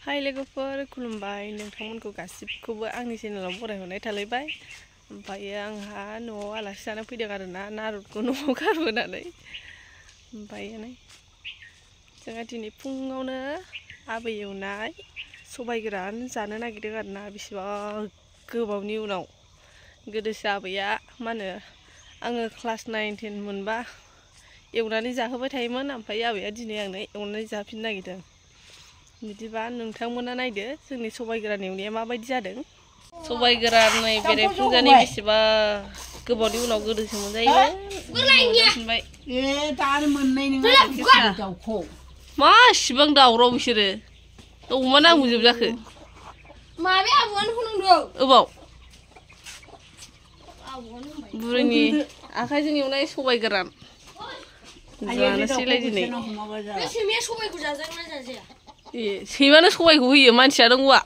हाय लोगोफोर खुलुमबाय नोंथांमोनखौ गासिबखौबो आंनि चेनेलाव बरायहरनाय थालायबाय। ओमफ्राय आंहा न'आव आलासि जानो फैदों आरोना नारदखौ न'आव गारबोनानै। ओमफ्राय जोंहा दिनै फुङावनो आबै एवनाय सबाय गोरान जानो नागिरदों आरोना बेसेबां गोबावनि उनाव। गोदोसो आबैया मा होनो आङो क्लास 9, 10 मोनबा एवनानै जाहोबाय थायोमोन, ओमफ्राय आबैया दिनै आंनो एवनानै जाफिननो नागिरदों। बिदिबा नोंथांमोना नायदो जोंनि सबाय गोरान एवनाया माबायदि जादों। सबाय गोरान नै बेरेफुंजानि बेसेबा गोबावनि उनाव गोदोसो मोनजायोमोन मोनजाफिनबाय। मा इसिबां दावराव बिसोरो अमा नांबोजोब जाखो माबे आबौआनो होनदों अबाव बुरैनि आखाइजों एवनाय सबाय गोरान जानोसैलाय दिनै। सैमाया सबायखौ जाजागोन ना जाजाया? सैमानो सबायखौ होयो, मानसिया रोंगौआ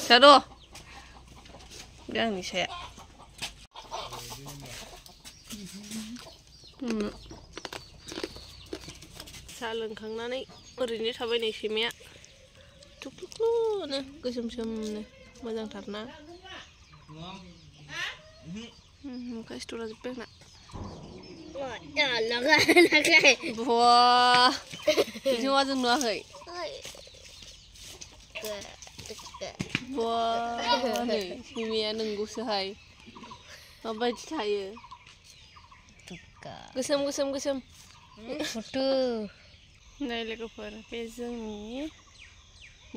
साद' बे आंनि साया। साहा लोंखांनानै ओरैनो थाबाय नै सैमाया थुख्लुख्लुनो गोसोम सोमनो मोजांथारना। मुखा सिथरा जोब्बाय आंना। बहा जों नुवाखै नै सैमाया नोंगौसोहाय माबायदि थायो गोसोम गोसोम गोसोम। नै लोगोफोर बे जोंनि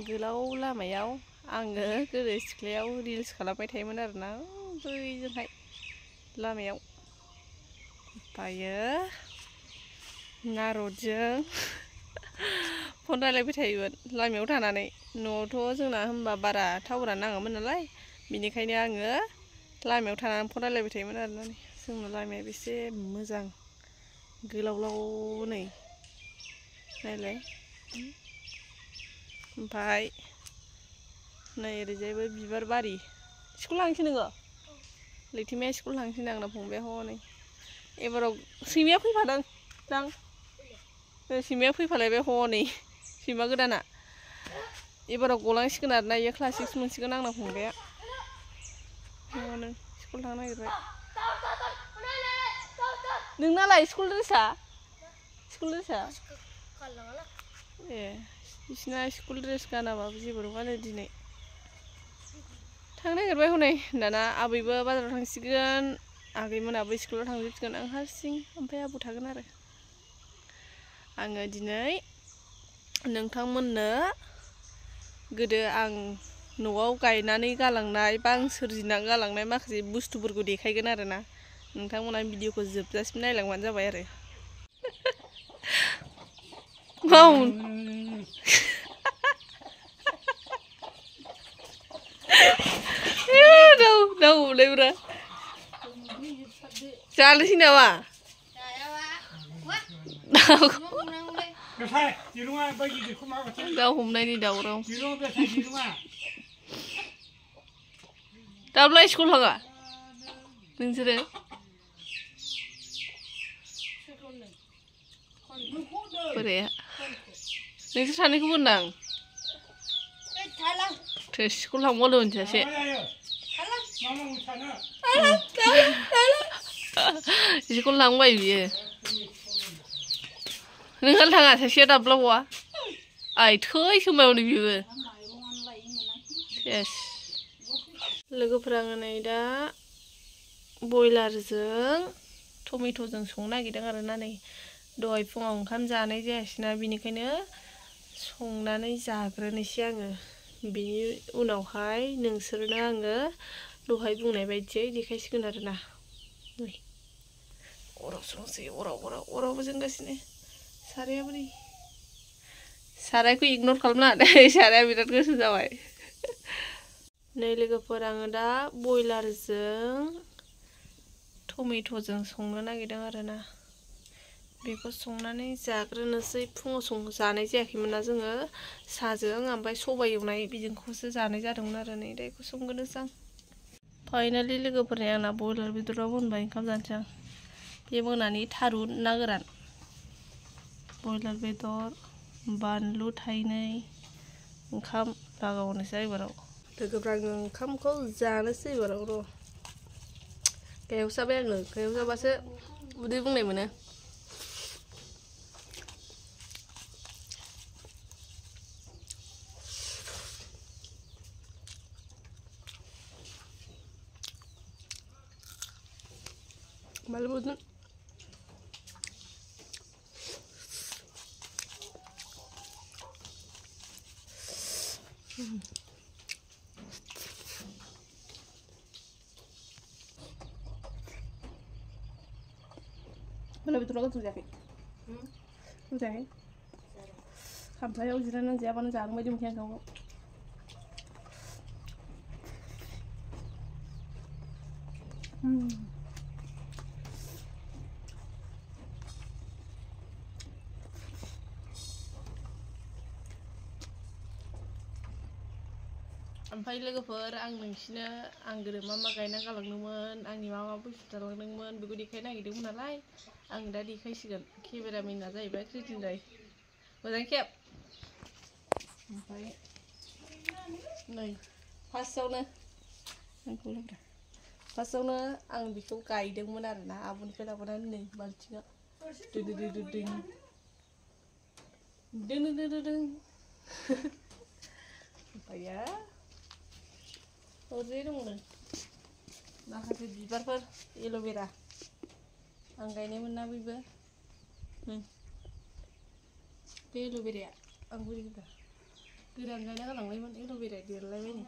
गोलाव लामायाव आङो गोदो सिख्लायाव रिल्स खालामबाय थायोमोन आरोना बैजोंहाय लामायाव। ओमफ्रायो नारदजों फन रायलायबाय थायोमोन लामायाव थानानै। न'आवथ' जोंना होनबा बारा टावारानो नाङामोन नालाय, बेनिखायनो आङो लामायाव थानानै फन रायलायबाय थायोमोन आरोना। जोंना लामाया बेसे मोजां गोलावलाव नै नायलाय। ओमफ्राय नै ओरैजायबो बिबार बारि। स्कुल थांसै नोङो? लैथोमाया स्कुल थांसै आंना फंबाया हनै एबाराव सैमाया फैफादों दां। सैमाया फैफालायबाय हनै सैमा गोदाना एबाराव गलांसिगोन आरोना, इयो क्लास 6 मोनसिगोन आंना फंबाया। हनै स्कुल थांनो नागिरबाय। नोंनालाय स्कुल ड्रेसा? स्कुल ड्रेसा ए बिसिना स्कुल ड्रेस गानाबाबो जेबो नङानो दिनै थांनो नागिरबाय हनै। दाना आबैबो बाजाराव थांसिगोन, आगैमोनाबो स्कुलाव थांजोबसिगोन, आं हारसिं ओमफ्राय आबौ थागोन आरो। आङो दिनै नोंथांमोननो गोदो आं न'आव गायनानै गालांनाय बा आं सोरजिनानै गालांनाय माखासे बुस्थुफोरखौ देखायगोन आरोना। नोंथांमोना भिडिअखौ जोबजासिम नायलांबानो जाबाय आरो। जानोसै नामा? दाउ हमनायनि दावराव। दाब्ला स्कुल थाङा नोंसोरो? बोराया नोंसोर सानैखौबो होनदां। स्कुल थांबावनो होनसै स्कुल थांबाय बियो। नोंहालाय थाङा? सासेया दाब्लाबावा आइ थै सोमावनो बिबो सेस। लोगोफोरा आङो नै दा बयलारजों टमेट'जों संनो नागिरदों आरोना। नै दहाय फुङाव ओंखाम जानाय जायासैना, बेनिखायनो संनानै जाग्रोनोसै आङो। बेनि उनावहाय नोंसोरनो आङो दहाय बुंनाय बायदियै देखायसिगोन आरोना। नै अराव संसै, अरावबो जोंगासिनो। सारायाबो नै सारायखौ इगनर खालामनाङा दे, साराया बिराद गोसोम जाबाय। नै लोगोफोर आङो दा बयलारजों टमेट'जों संनो नागिरदों आरोना। बेखौ संनानै जाग्रोनोसै। फुङाव जानाय जायाखैमोन ना जोङो साहाजों, ओमफ्राय सबाय एवनाय बेजोंखौसो जानाय जादोंमोन आरो। नै दा बेखौ संग्रोनोसै आं। फाइनालि लोगोफोरनि आंना बयलार बेदराव मोनबाय, ओंखाम जानोसै आं। बे मोनानि थारुन ना गोरान, बयलार बेदर, बानलु थाइनै, ओंखाम लागावनोसै एबाराव लोगोफ्रा आङो ओंखामखौ जानोसै एबाराव र' गायाव जाबाय आङो गायाव जाबासो उदै बुंनाय मोनो माला Budan mana betul kan sudah fit sudah kan sampai aku jiran nang siapa nang jarang macam macam kamu ओमफ्राय लोगोफोर आं नोंसिनो आं गोदो मा मा गायना गालांदोंमोन आंनि मा मा बुस्थु थालांदोंमोन बेखौ देखायनो नागिरदोंमोन नालाय आं दा देखायसिगोन केमेरामेनआ जाहैबाय क्रिटिनलाय मोजां खेब ओमफ्राय नै फार्स्टआवनो आं बेखौ गायदोंमोन आरोना आब'निफ्राय लाबोनानै नै बाल्थिङा दों ओमफ्रायो ओरै दंनो माखासे बिबारफोर एल'भेरा आं गायनायमोन ना बेबो बे एल'भेराया आं बोरै होनबा गोदान गायना गालांनायमोन एल'भेराया देरलायबायनो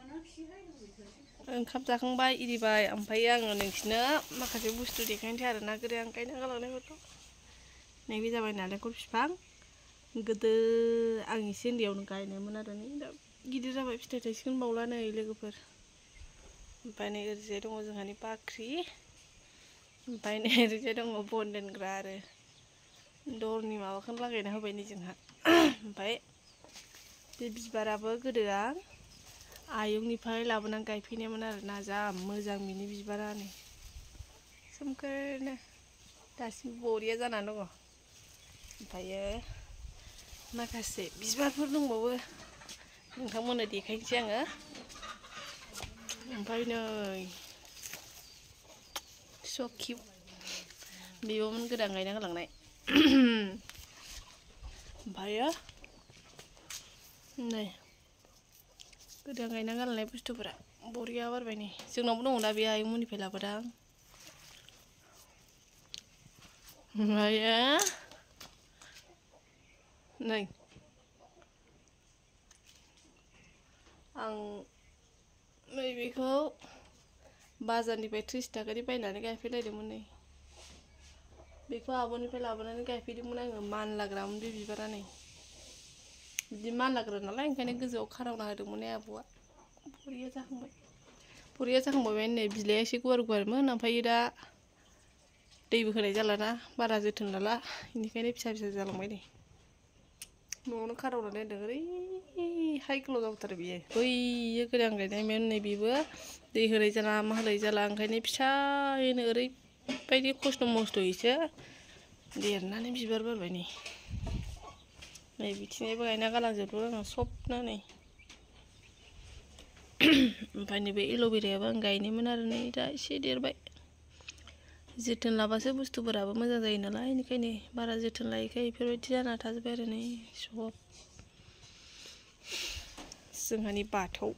ओंखाम जाखांबाय इरिबाय ओमफ्राय आङो नोंसिनो माखासे बुस्थु देखायनोसै आरोना गोदो आं गायना गालांनायफोरखौ नैबे जाबाय नालेंखर बिफां गोदो आं एसे उन्दैयावनो गायनायमोन आरो नै दा गिदिर जाबाय फिथाइ थायसिगोन बावला नै लोगोफोर ओमफ्राय नै ओरैजाय दङ जोंहानि बाख्रि ओमफ्राय नै ओरैजाय दङ बन दोनग्रा आरो दरनि माबाखौनो लागायना होबाय नै जोंहा ओमफ्राय बे बिबाराबो गोदो आं आयंनिफ्राय लाबोनानै गायफैनायमोन आरोना जा मोजां बिनि बिबारा नै सोमखोरनो दासिमबो बरिया जानानै दङ ओमफ्रायो माखासे बिबारफोर दंबावो नोंथांमोननो देखायनोसै आङो ओमफ्राय नै स' किउट बेबोमोन गोदान गायना गालांनाय ओमफ्रायो नै गोदान गायना गालांनाय बुस्थुफोरा बरिया बारबाय नै जोंनावबो दङ दा बे आयंमोननिफ्राय लाबोदां ओमफ्रायो नै आं नैबेखौ बाजारनिफ्राय 30 थाखानि बायनानै गायफैलायदोंमोन नै बेखौ आब'निफ्राय लाबोनानै गायफैदोंमोन आङो मानलाग्रामोन बे बिबारा नै बिदि मानलाग्रा नालाय ओंखायनो गोजौआव खारावना होदोंमोन आबौआ बरिया जाखांबाय नै बिलाइया एसे गुवार गुवारमोन ओमफ्राय दा दैबो होनाय जालाना बारा जोथोन लाला बेनिखायनो फिसा फिसा जालांबाय नै न'आवनो खारावना दोनदों ओरैहाय गोलाव जाबोथारो बियो बैयो गोदान गायनायमोन नै बेबो दै होनाय जाला मा होनाय जाला ओंखायनो फिसायैनो ओरैबायदि खस्थ' मस्थ'यैसो देरनानै बिबार बारबाय नै बिथिंजायबो गायना गालांजोबदों आङो सबनो नै ओमफ्राय नैबे एल'भेरायाबो आं गायनायमोन आरो नै दा एसे देरबाय जोथोन लाबासो बुस्थुफोराबो मोजां जायो नालाय बेनिखायनो बारा जोथोन लायैखाय बेफोरबायदि जाना थाजोब्बाय आरो नै सब जोंहानि बाथौ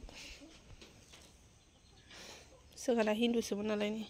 जोंहाना हिन्दुसोमोन नालाय नै